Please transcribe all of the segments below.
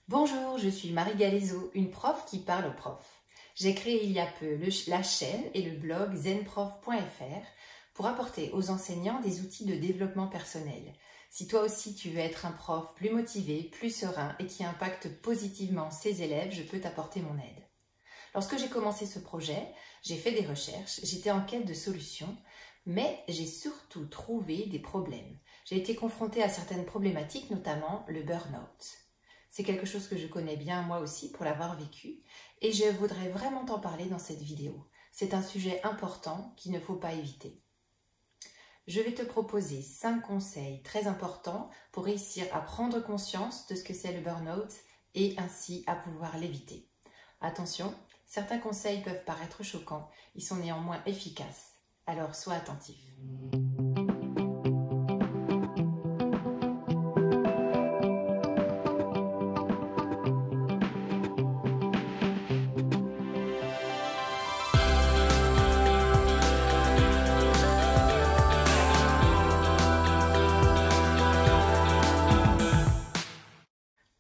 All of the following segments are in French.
Bonjour, je suis Marie Galaiseau, une prof qui parle aux profs. J'ai créé il y a peu la chaîne et le blog zenprof.fr pour apporter aux enseignants des outils de développement personnel. Si toi aussi tu veux être un prof plus motivé, plus serein et qui impacte positivement ses élèves, je peux t'apporter mon aide. Lorsque j'ai commencé ce projet, j'ai fait des recherches, j'étais en quête de solutions, mais j'ai surtout trouvé des problèmes. J'ai été confrontée à certaines problématiques, notamment le burn-out. C'est quelque chose que je connais bien moi aussi pour l'avoir vécu et je voudrais vraiment t'en parler dans cette vidéo. C'est un sujet important qu'il ne faut pas éviter. Je vais te proposer 5 conseils très importants pour réussir à prendre conscience de ce que c'est le burn-out et ainsi à pouvoir l'éviter. Attention, certains conseils peuvent paraître choquants, ils sont néanmoins efficaces, alors sois attentif.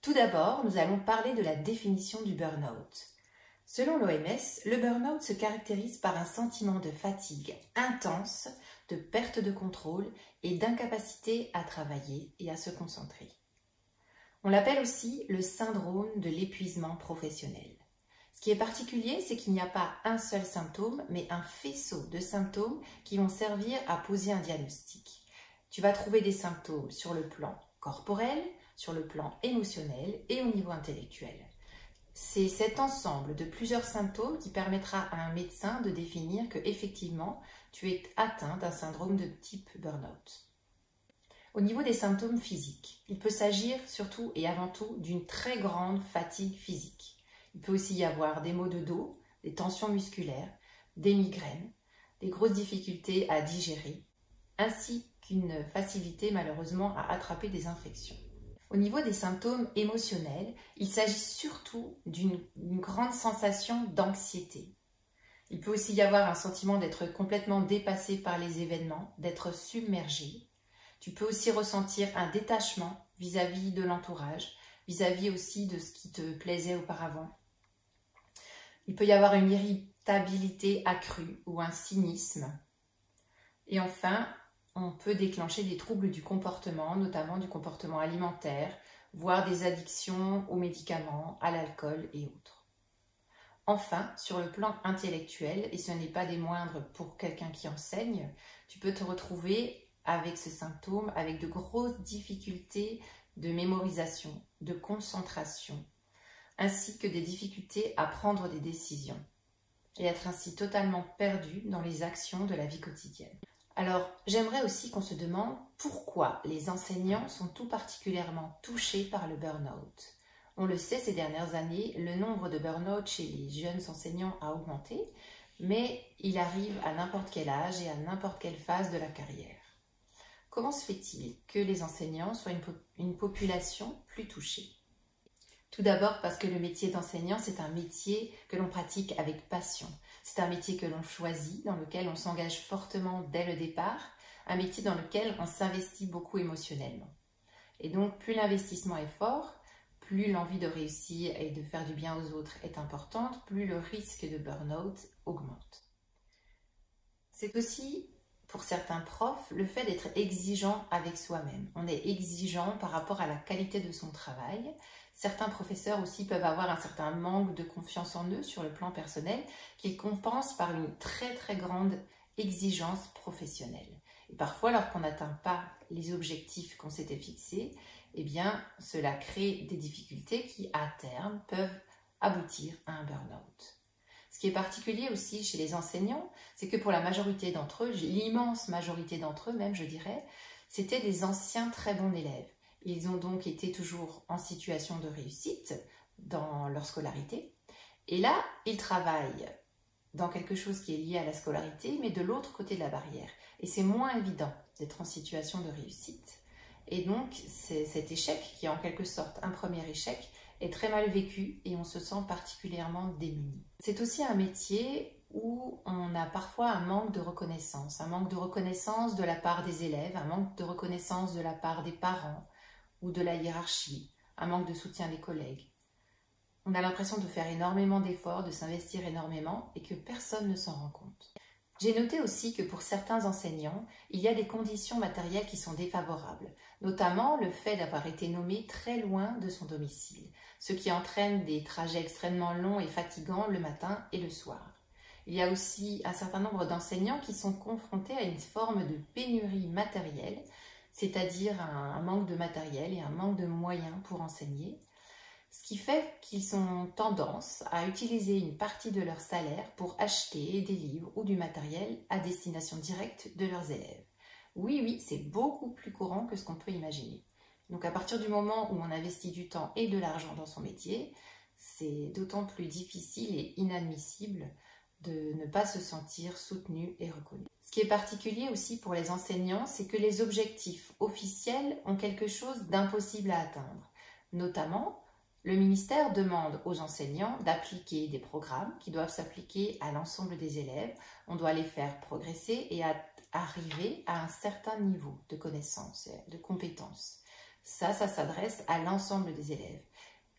Tout d'abord, nous allons parler de la définition du burn-out. Selon l'OMS, le burn-out se caractérise par un sentiment de fatigue intense, de perte de contrôle et d'incapacité à travailler et à se concentrer. On l'appelle aussi le syndrome de l'épuisement professionnel. Ce qui est particulier, c'est qu'il n'y a pas un seul symptôme, mais un faisceau de symptômes qui vont servir à poser un diagnostic. Tu vas trouver des symptômes sur le plan corporel, sur le plan émotionnel et au niveau intellectuel. C'est cet ensemble de plusieurs symptômes qui permettra à un médecin de définir que effectivement tu es atteint d'un syndrome de type burn-out. Au niveau des symptômes physiques, il peut s'agir surtout et avant tout d'une très grande fatigue physique. Il peut aussi y avoir des maux de dos, des tensions musculaires, des migraines, des grosses difficultés à digérer, ainsi qu'une facilité malheureusement à attraper des infections. Au niveau des symptômes émotionnels, il s'agit surtout d'une grande sensation d'anxiété. Il peut aussi y avoir un sentiment d'être complètement dépassé par les événements, d'être submergé. Tu peux aussi ressentir un détachement vis-à-vis de l'entourage, vis-à-vis aussi de ce qui te plaisait auparavant. Il peut y avoir une irritabilité accrue ou un cynisme. Et enfin, on peut déclencher des troubles du comportement, notamment du comportement alimentaire, voire des addictions aux médicaments, à l'alcool et autres. Enfin, sur le plan intellectuel, et ce n'est pas des moindres pour quelqu'un qui enseigne, tu peux te retrouver avec ce symptôme, avec de grosses difficultés de mémorisation, de concentration, ainsi que des difficultés à prendre des décisions, et être ainsi totalement perdu dans les actions de la vie quotidienne. Alors, j'aimerais aussi qu'on se demande pourquoi les enseignants sont tout particulièrement touchés par le burn-out. On le sait, ces dernières années, le nombre de burn-out chez les jeunes enseignants a augmenté, mais il arrive à n'importe quel âge et à n'importe quelle phase de la carrière. Comment se fait-il que les enseignants soient une population plus touchée ? Tout d'abord parce que le métier d'enseignant, c'est un métier que l'on pratique avec passion. C'est un métier que l'on choisit, dans lequel on s'engage fortement dès le départ, un métier dans lequel on s'investit beaucoup émotionnellement. Et donc, plus l'investissement est fort, plus l'envie de réussir et de faire du bien aux autres est importante, plus le risque de burn-out augmente. C'est aussi, pour certains profs, le fait d'être exigeant avec soi-même. On est exigeant par rapport à la qualité de son travail. Certains professeurs aussi peuvent avoir un certain manque de confiance en eux sur le plan personnel qu'ils compensent par une très grande exigence professionnelle. Et parfois, lorsqu'on n'atteint pas les objectifs qu'on s'était fixés, eh bien, cela crée des difficultés qui, à terme, peuvent aboutir à un burn-out. Ce qui est particulier aussi chez les enseignants, c'est que pour la majorité d'entre eux, l'immense majorité d'entre eux même, je dirais, c'était des anciens très bons élèves. Ils ont donc été toujours en situation de réussite dans leur scolarité. Et là, ils travaillent dans quelque chose qui est lié à la scolarité, mais de l'autre côté de la barrière. Et c'est moins évident d'être en situation de réussite. Et donc, cet échec, qui est en quelque sorte un premier échec, est très mal vécu et on se sent particulièrement démuni. C'est aussi un métier où on a parfois un manque de reconnaissance de la part des élèves, un manque de reconnaissance de la part des parents ou de la hiérarchie, un manque de soutien des collègues. On a l'impression de faire énormément d'efforts, de s'investir énormément et que personne ne s'en rend compte. J'ai noté aussi que pour certains enseignants, il y a des conditions matérielles qui sont défavorables, notamment le fait d'avoir été nommé très loin de son domicile, ce qui entraîne des trajets extrêmement longs et fatigants le matin et le soir. Il y a aussi un certain nombre d'enseignants qui sont confrontés à une forme de pénurie matérielle, c'est-à-dire un manque de matériel et un manque de moyens pour enseigner, ce qui fait qu'ils ont tendance à utiliser une partie de leur salaire pour acheter des livres ou du matériel à destination directe de leurs élèves. Oui, c'est beaucoup plus courant que ce qu'on peut imaginer. Donc à partir du moment où on investit du temps et de l'argent dans son métier, c'est d'autant plus difficile et inadmissible de ne pas se sentir soutenu et reconnu. Ce qui est particulier aussi pour les enseignants, c'est que les objectifs officiels ont quelque chose d'impossible à atteindre. Notamment, le ministère demande aux enseignants d'appliquer des programmes qui doivent s'appliquer à l'ensemble des élèves. On doit les faire progresser et arriver à un certain niveau de connaissances et de compétences. Ça s'adresse à l'ensemble des élèves.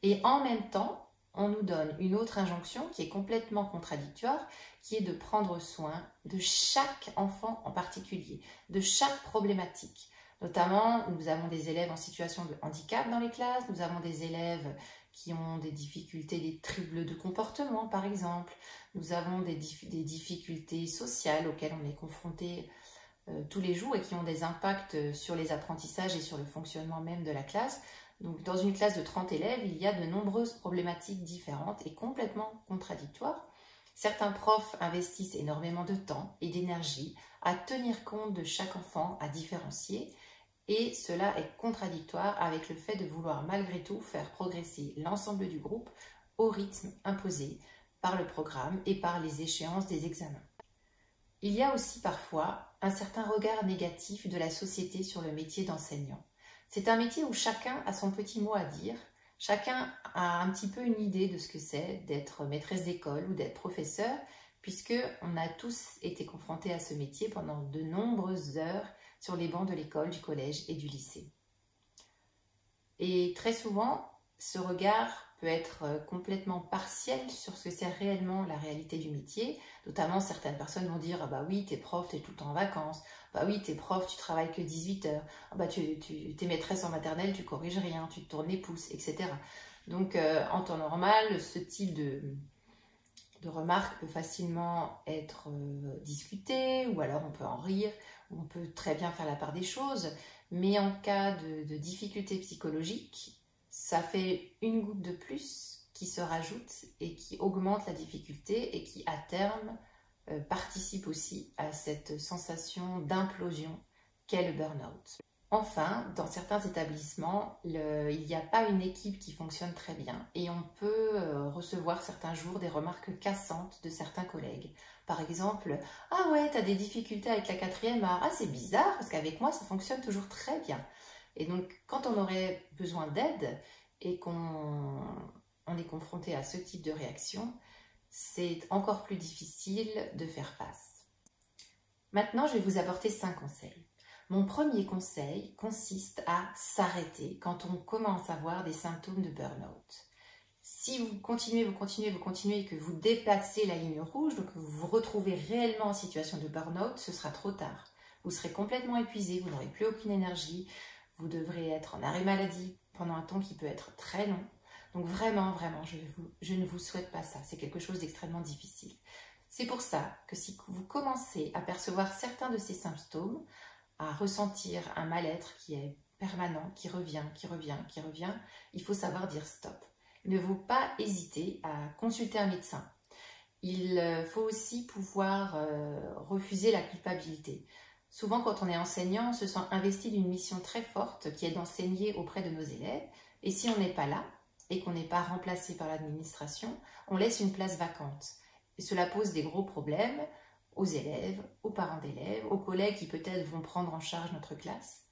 Et en même temps, on nous donne une autre injonction qui est complètement contradictoire, qui est de prendre soin de chaque enfant en particulier, de chaque problématique. Notamment, nous avons des élèves en situation de handicap dans les classes, nous avons des élèves qui ont des difficultés, des troubles de comportement par exemple, nous avons des difficultés sociales auxquelles on est confronté tous les jours et qui ont des impacts sur les apprentissages et sur le fonctionnement même de la classe. Donc, dans une classe de 30 élèves, il y a de nombreuses problématiques différentes et complètement contradictoires. Certains profs investissent énormément de temps et d'énergie à tenir compte de chaque enfant, à différencier, et cela est contradictoire avec le fait de vouloir malgré tout faire progresser l'ensemble du groupe au rythme imposé par le programme et par les échéances des examens. Il y a aussi parfois un certain regard négatif de la société sur le métier d'enseignant. C'est un métier où chacun a son petit mot à dire, chacun a un petit peu une idée de ce que c'est d'être maîtresse d'école ou d'être professeur, puisqu'on a tous été confrontés à ce métier pendant de nombreuses heures sur les bancs de l'école, du collège et du lycée. Et très souvent, ce regard peut être complètement partiel sur ce que c'est réellement la réalité du métier. Notamment, certaines personnes vont dire « Ah bah oui, t'es prof, t'es tout le temps en vacances. Bah oui, t'es prof, tu travailles que 18 heures. Ah bah t'es maîtresse en maternelle, tu corriges rien, tu te tournes les pouces, etc. » Donc, en temps normal, ce type de remarques peut facilement être discuté, ou alors on peut en rire, ou on peut très bien faire la part des choses. Mais en cas de difficultés psychologiques, ça fait une goutte de plus qui se rajoute et qui augmente la difficulté et qui, à terme, participe aussi à cette sensation d'implosion qu'est le burn-out. Enfin, dans certains établissements, il n'y a pas une équipe qui fonctionne très bien et on peut recevoir certains jours des remarques cassantes de certains collègues. Par exemple, « Ah ouais, t'as des difficultés avec la quatrième, ah c'est bizarre parce qu'avec moi ça fonctionne toujours très bien. » Et donc, quand on aurait besoin d'aide et qu'on est confronté à ce type de réaction, c'est encore plus difficile de faire face. Maintenant, je vais vous apporter 5 conseils. Mon premier conseil consiste à s'arrêter quand on commence à avoir des symptômes de burn-out. Si vous continuez et que vous dépassez la ligne rouge, donc que vous vous retrouvez réellement en situation de burn-out, ce sera trop tard. Vous serez complètement épuisé, vous n'aurez plus aucune énergie, vous devrez être en arrêt maladie pendant un temps qui peut être très long. Donc vraiment, je ne vous souhaite pas ça. C'est quelque chose d'extrêmement difficile. C'est pour ça que si vous commencez à percevoir certains de ces symptômes, à ressentir un mal-être qui est permanent, qui revient, il faut savoir dire stop. Il ne faut pas hésiter à consulter un médecin. Il faut aussi pouvoir refuser la culpabilité. Souvent, quand on est enseignant, on se sent investi d'une mission très forte qui est d'enseigner auprès de nos élèves. Et si on n'est pas là et qu'on n'est pas remplacé par l'administration, on laisse une place vacante. Et cela pose des gros problèmes aux élèves, aux parents d'élèves, aux collègues qui peut-être vont prendre en charge notre classe.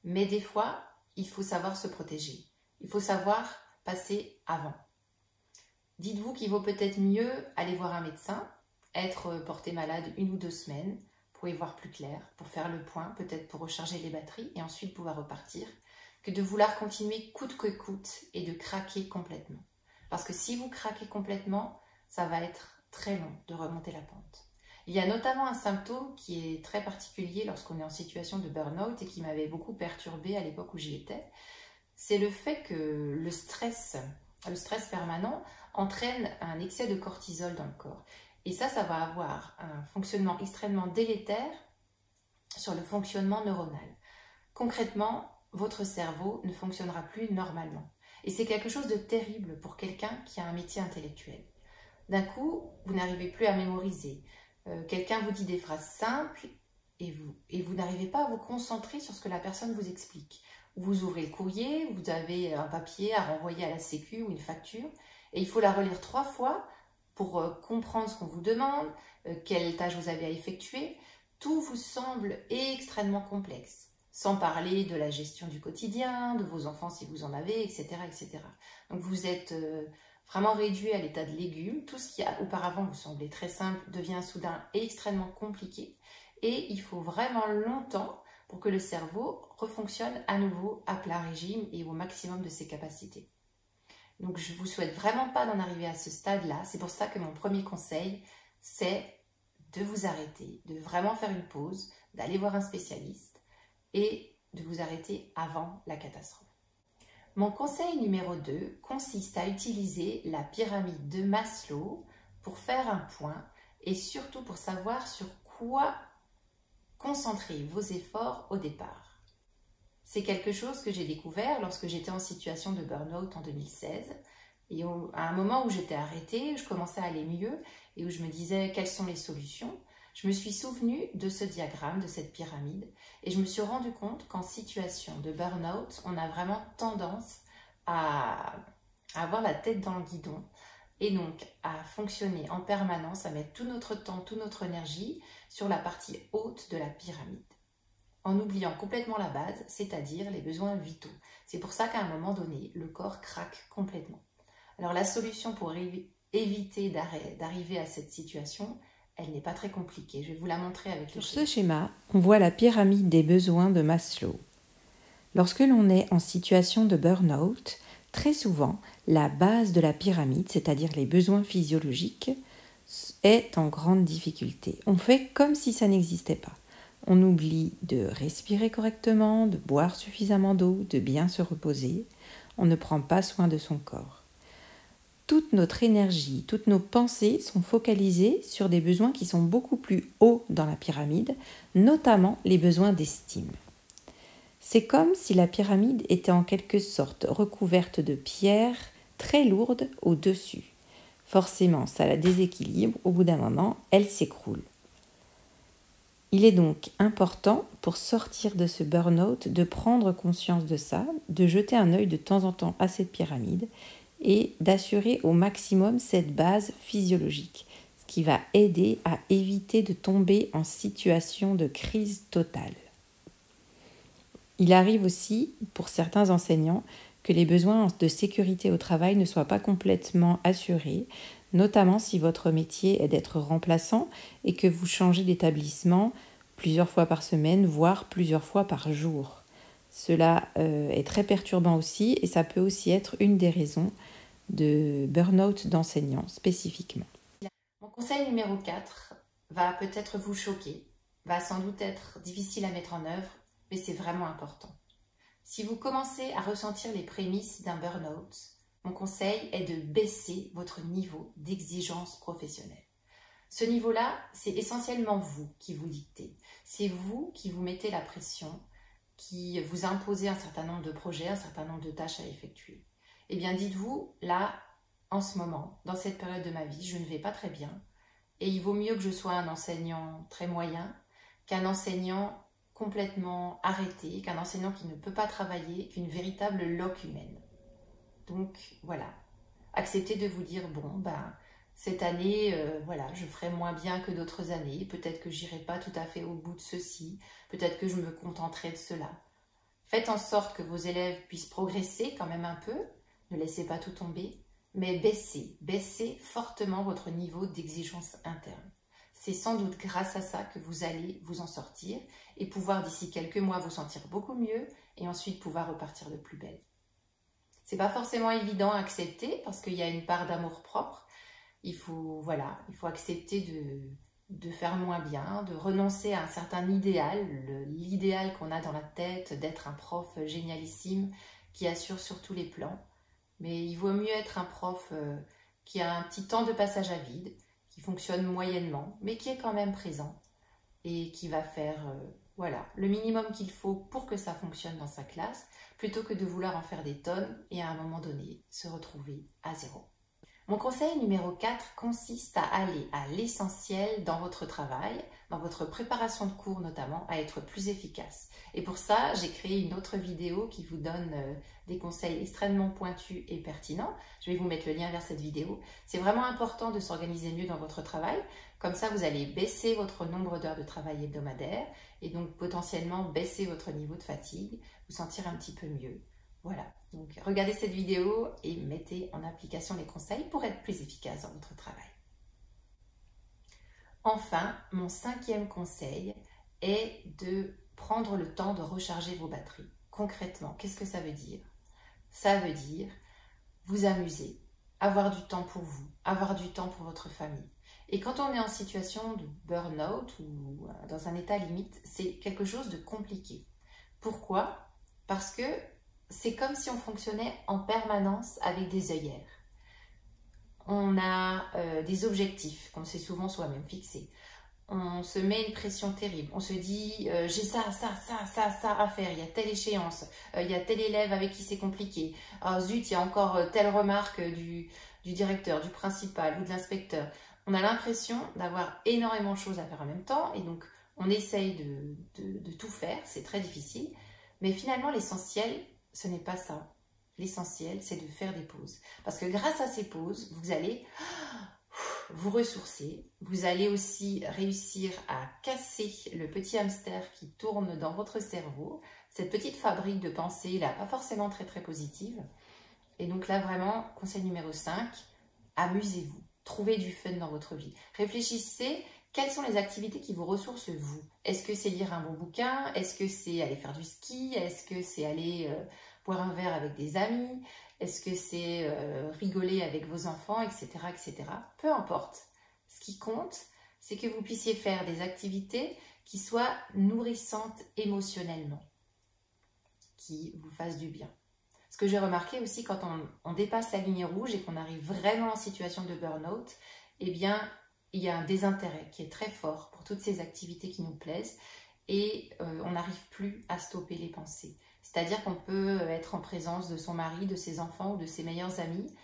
Mais des fois, il faut savoir se protéger. Il faut savoir passer avant. Dites-vous qu'il vaut peut-être mieux aller voir un médecin, être porté malade 1 ou 2 semaines pour y voir plus clair, pour faire le point, peut-être pour recharger les batteries et ensuite pouvoir repartir, que de vouloir continuer coûte que coûte et de craquer complètement. Parce que si vous craquez complètement, ça va être très long de remonter la pente. Il y a notamment un symptôme qui est très particulier lorsqu'on est en situation de burn-out et qui m'avait beaucoup perturbée à l'époque où j'y étais. C'est le fait que le stress permanent entraîne un excès de cortisol dans le corps. Et ça va avoir un fonctionnement extrêmement délétère sur le fonctionnement neuronal. Concrètement, votre cerveau ne fonctionnera plus normalement. Et c'est quelque chose de terrible pour quelqu'un qui a un métier intellectuel. D'un coup, vous n'arrivez plus à mémoriser. Quelqu'un vous dit des phrases simples et vous n'arrivez pas à vous concentrer sur ce que la personne vous explique. Vous ouvrez le courrier, vous avez un papier à renvoyer à la Sécu ou une facture et il faut la relire 3 fois pour comprendre ce qu'on vous demande, quelle tâche vous avez à effectuer. Tout vous semble extrêmement complexe, sans parler de la gestion du quotidien, de vos enfants si vous en avez, etc. etc. Donc vous êtes vraiment réduit à l'état de légumes. Tout ce qui auparavant vous semblait très simple devient soudain extrêmement compliqué et il faut vraiment longtemps pour que le cerveau refonctionne à nouveau à plat régime et au maximum de ses capacités. Donc je ne vous souhaite vraiment pas d'en arriver à ce stade-là. C'est pour ça que mon premier conseil, c'est de vous arrêter, de vraiment faire une pause, d'aller voir un spécialiste et de vous arrêter avant la catastrophe. Mon conseil numéro 2 consiste à utiliser la pyramide de Maslow pour faire un point et surtout pour savoir sur quoi concentrer vos efforts au départ. C'est quelque chose que j'ai découvert lorsque j'étais en situation de burn-out en 2016 et à un moment où j'étais arrêtée, je commençais à aller mieux et où je me disais quelles sont les solutions. Je me suis souvenue de ce diagramme, de cette pyramide et je me suis rendu compte qu'en situation de burn-out, on a vraiment tendance à avoir la tête dans le guidon et donc à fonctionner en permanence, à mettre tout notre temps, toute notre énergie sur la partie haute de la pyramide, en oubliant complètement la base, c'est-à-dire les besoins vitaux. C'est pour ça qu'à un moment donné, le corps craque complètement. Alors la solution pour éviter d'arriver à cette situation, elle n'est pas très compliquée. Je vais vous la montrer avec le schéma. Sur ce schéma, on voit la pyramide des besoins de Maslow. Lorsque l'on est en situation de burn-out, très souvent, la base de la pyramide, c'est-à-dire les besoins physiologiques, est en grande difficulté. On fait comme si ça n'existait pas. On oublie de respirer correctement, de boire suffisamment d'eau, de bien se reposer. On ne prend pas soin de son corps. Toute notre énergie, toutes nos pensées sont focalisées sur des besoins qui sont beaucoup plus hauts dans la pyramide, notamment les besoins d'estime. C'est comme si la pyramide était en quelque sorte recouverte de pierres très lourdes au-dessus. Forcément, ça la déséquilibre, au bout d'un moment, elle s'écroule. Il est donc important, pour sortir de ce burn-out, de prendre conscience de ça, de jeter un œil de temps en temps à cette pyramide et d'assurer au maximum cette base physiologique, ce qui va aider à éviter de tomber en situation de crise totale. Il arrive aussi, pour certains enseignants, que les besoins de sécurité au travail ne soient pas complètement assurés, notamment si votre métier est d'être remplaçant et que vous changez d'établissement plusieurs fois par semaine, voire plusieurs fois par jour. Cela est très perturbant aussi et ça peut aussi être une des raisons de burn-out d'enseignants spécifiquement. Mon conseil numéro 4 va peut-être vous choquer, va sans doute être difficile à mettre en œuvre, mais c'est vraiment important. Si vous commencez à ressentir les prémices d'un burn-out, mon conseil est de baisser votre niveau d'exigence professionnelle. Ce niveau-là, c'est essentiellement vous qui vous dictez. C'est vous qui vous mettez la pression, qui vous imposez un certain nombre de projets, un certain nombre de tâches à effectuer. Eh bien, dites-vous, là, en ce moment, dans cette période de ma vie, je ne vais pas très bien. Et il vaut mieux que je sois un enseignant très moyen qu'un enseignant complètement arrêté, qu'un enseignant qui ne peut pas travailler, qu'une véritable loque humaine. Donc, voilà. Acceptez de vous dire, bon, cette année, voilà, je ferai moins bien que d'autres années. Peut-être que j'irai pas tout à fait au bout de ceci. Peut-être que je me contenterai de cela. Faites en sorte que vos élèves puissent progresser quand même un peu. Ne laissez pas tout tomber. Mais baissez fortement votre niveau d'exigence interne. C'est sans doute grâce à ça que vous allez vous en sortir et pouvoir d'ici quelques mois vous sentir beaucoup mieux et ensuite pouvoir repartir de plus belle. C'est pas forcément évident à accepter parce qu'il y a une part d'amour-propre. Il faut accepter de faire moins bien, de renoncer à un certain idéal, l'idéal qu'on a dans la tête d'être un prof génialissime qui assure sur tous les plans. Mais il vaut mieux être un prof qui a un petit temps de passage à vide, qui fonctionne moyennement, mais qui est quand même présent et qui va faire le minimum qu'il faut pour que ça fonctionne dans sa classe, plutôt que de vouloir en faire des tonnes et à un moment donné se retrouver à zéro. Mon conseil numéro 4 consiste à aller à l'essentiel dans votre travail, dans votre préparation de cours notamment, à être plus efficace. Et pour ça, j'ai créé une autre vidéo qui vous donne des conseils extrêmement pointus et pertinents. Je vais vous mettre le lien vers cette vidéo. C'est vraiment important de s'organiser mieux dans votre travail. Comme ça, vous allez baisser votre nombre d'heures de travail hebdomadaire et donc potentiellement baisser votre niveau de fatigue, vous sentir un petit peu mieux. Voilà, donc regardez cette vidéo et mettez en application les conseils pour être plus efficace dans votre travail. Enfin, mon 5e conseil est de prendre le temps de recharger vos batteries. Concrètement, qu'est-ce que ça veut dire? Ça veut dire vous amuser, avoir du temps pour vous, avoir du temps pour votre famille. Et quand on est en situation de burn-out ou dans un état limite, c'est quelque chose de compliqué. Pourquoi? Parce que c'est comme si on fonctionnait en permanence avec des œillères. On a des objectifs qu'on s'est souvent soi-même fixés. On se met une pression terrible. On se dit j'ai ça à faire. Il y a telle échéance. Il y a tel élève avec qui c'est compliqué. Oh, zut, il y a encore telle remarque du directeur, du principal ou de l'inspecteur. On a l'impression d'avoir énormément de choses à faire en même temps et donc on essaye de tout faire. C'est très difficile. Mais finalement, l'essentiel, ce n'est pas ça. L'essentiel, c'est de faire des pauses. Parce que grâce à ces pauses, vous allez vous ressourcer. Vous allez aussi réussir à casser le petit hamster qui tourne dans votre cerveau. Cette petite fabrique de pensée, là, pas forcément très positive. Et donc là, vraiment, conseil numéro 5, amusez-vous. Trouvez du fun dans votre vie. Réfléchissez. Quelles sont les activités qui vous ressourcent vous? Est-ce que c'est lire un bon bouquin? Est-ce que c'est aller faire du ski? Est-ce que c'est aller boire un verre avec des amis? Est-ce que c'est rigoler avec vos enfants, etc., etc. Peu importe. Ce qui compte, c'est que vous puissiez faire des activités qui soient nourrissantes émotionnellement, qui vous fassent du bien. Ce que j'ai remarqué aussi quand on dépasse la ligne rouge et qu'on arrive vraiment en situation de burn-out, eh bien, il y a un désintérêt qui est très fort pour toutes ces activités qui nous plaisent et on n'arrive plus à stopper les pensées. C'est-à-dire qu'on peut être en présence de son mari, de ses enfants ou de ses meilleurs amis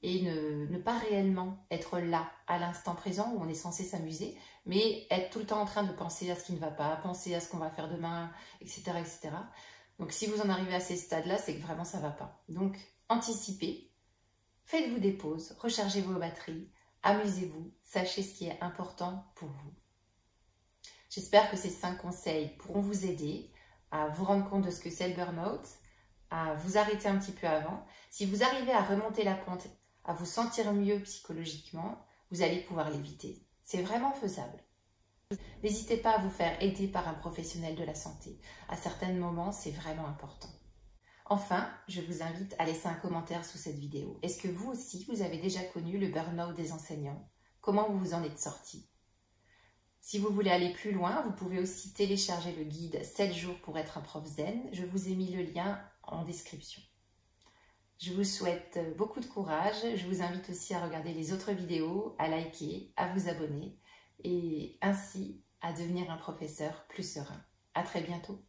et ne pas réellement être là, à l'instant présent où on est censé s'amuser, mais être tout le temps en train de penser à ce qui ne va pas, penser à ce qu'on va faire demain, etc., etc. Donc si vous en arrivez à ces stades-là, c'est que vraiment ça ne va pas. Donc anticipez, faites-vous des pauses, rechargez vos batteries, amusez-vous, sachez ce qui est important pour vous. J'espère que ces 5 conseils pourront vous aider à vous rendre compte de ce que c'est le burn-out, à vous arrêter un petit peu avant. Si vous arrivez à remonter la pente, à vous sentir mieux psychologiquement, vous allez pouvoir l'éviter. C'est vraiment faisable. N'hésitez pas à vous faire aider par un professionnel de la santé. À certains moments, c'est vraiment important. Enfin, je vous invite à laisser un commentaire sous cette vidéo. Est-ce que vous aussi, vous avez déjà connu le burn-out des enseignants? Comment vous vous en êtes sorti? Si vous voulez aller plus loin, vous pouvez aussi télécharger le guide 7 jours pour être un prof zen. Je vous ai mis le lien en description. Je vous souhaite beaucoup de courage. Je vous invite aussi à regarder les autres vidéos, à liker, à vous abonner et ainsi à devenir un professeur plus serein. À très bientôt.